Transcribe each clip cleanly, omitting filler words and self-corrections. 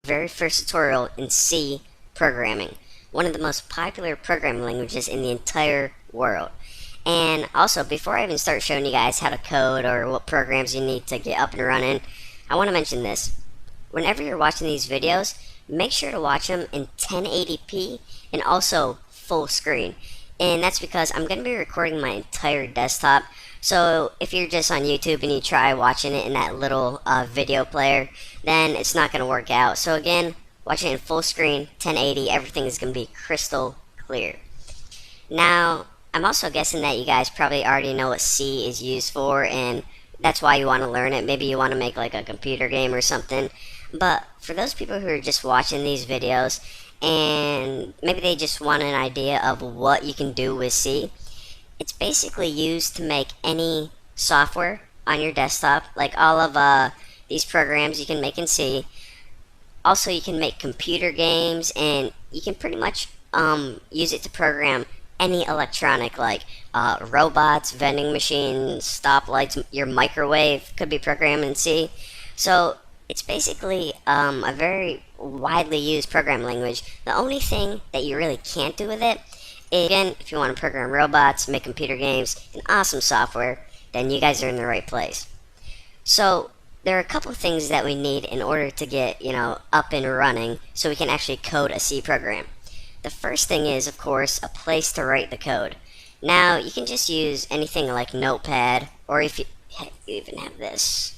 very first tutorial in C programming, one of the most popular programming languages in the entire world. And also, before I even start showing you guys how to code or what programs you need to get up and running, I want to mention this. Whenever you're watching these videos, make sure to watch them in 1080p and also full screen. And that's because I'm going to be recording my entire desktop. So if you're just on YouTube and you try watching it in that little video player, then it's not going to work out. So again, watching it in full screen, 1080, everything is going to be crystal clear. Now, I'm also guessing that you guys probably already know what C is used for, and that's why you want to learn it. Maybe you want to make like a computer game or something. But for those people who are just watching these videos and maybe they just want an idea of what you can do with C, it's basically used to make any software on your desktop, like all of these programs you can make in C. Also, you can make computer games, and you can pretty much use it to program any electronic, like robots, vending machines, stoplights, your microwave could be programmed in C. So it's basically a very widely used programming language. The only thing that you really can't do with it is, again, if you want to program robots, make computer games, and awesome software, then you guys are in the right place. So there are a couple of things that we need in order to get, up and running so we can actually code a C program. The first thing is, of course, a place to write the code. Now, you can just use anything like Notepad, or if you even have this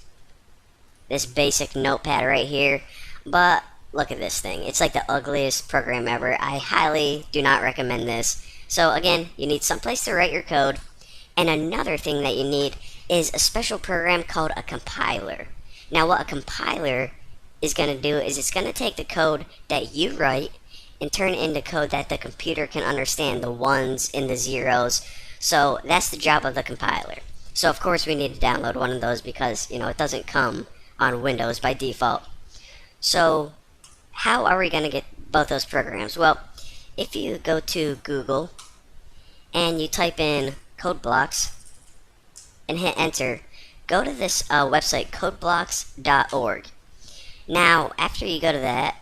basic Notepad right here. But look at this thing. It's like the ugliest program ever. I highly do not recommend this. So again, you need some place to write your code. And another thing that you need is a special program called a compiler. Now, what a compiler is going to do is it's going to take the code that you write and turn it into code that the computer can understand, the ones and the zeros. So that's the job of the compiler. So of course we need to download one of those because it doesn't come on Windows by default. So how are we going to get both those programs? Well, if you go to Google and you type in CodeBlocks and hit enter, go to this website, codeblocks.org. Now, after you go to that,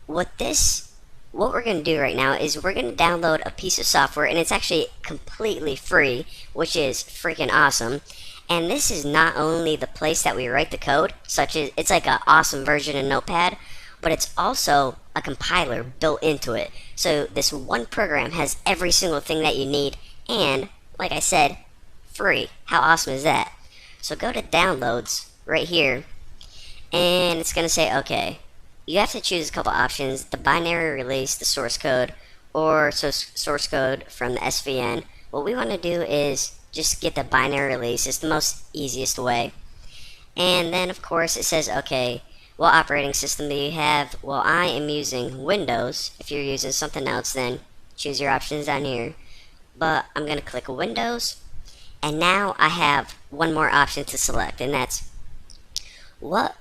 what we're going to do right now is we're going to download a piece of software, and it's actually completely free, which is freaking awesome. And this is not only the place that we write the code, such as it's like an awesome version of Notepad, but it's also a compiler built into it. So this one program has every single thing that you need, and like I said, free. How awesome is that? So go to downloads right here, and it's going to say, okay, you have to choose a couple options: the binary release, the source code, or source code from the SVN. What we want to do is just get the binary release. It's the most easiest way. And then of course it says, okay, what operating system do you have? Well, I am using Windows. If you're using something else, then choose your options down here. But I'm going to click Windows, and now I have one more option to select, and that's what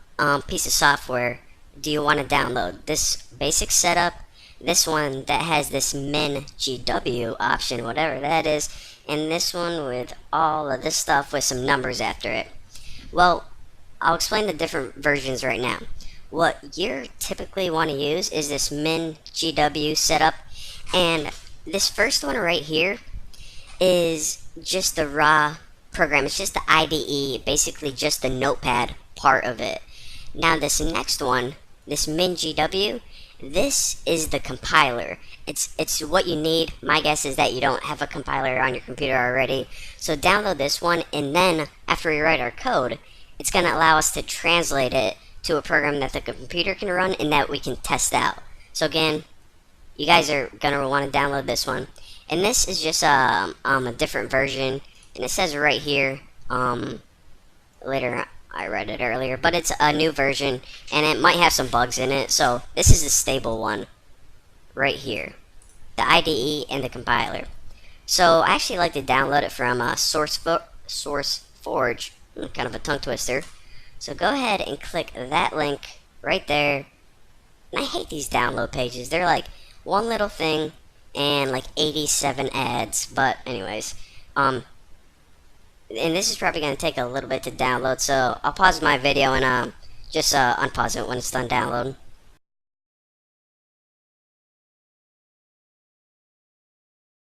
piece of software do you want to download? This basic setup, this one that has this MinGW option, whatever that is, and this one with all of this stuff with some numbers after it. Well, I'll explain the different versions right now. What you typically want to use is this MinGW setup, and this first one right here is just the raw program. It's just the IDE, basically just the Notepad part of it. Now this next one, this MinGW, this is the compiler. It's what you need. My guess is that you don't have a compiler on your computer already. So download this one, and then after we write our code, it's going to allow us to translate it to a program that the computer can run and that we can test out. So again, you guys are going to want to download this one. And this is just a different version, and it says right here, later I read it earlier, but it's a new version, and it might have some bugs in it. So this is a stable one right here, the IDE and the compiler. So I actually like to download it from SourceForge, kind of a tongue twister. So go ahead and click that link right there. And I hate these download pages. They're like one little thing and like 87 ads. But anyways, and this is probably going to take a little bit to download, so I'll pause my video and just unpause it when it's done downloading.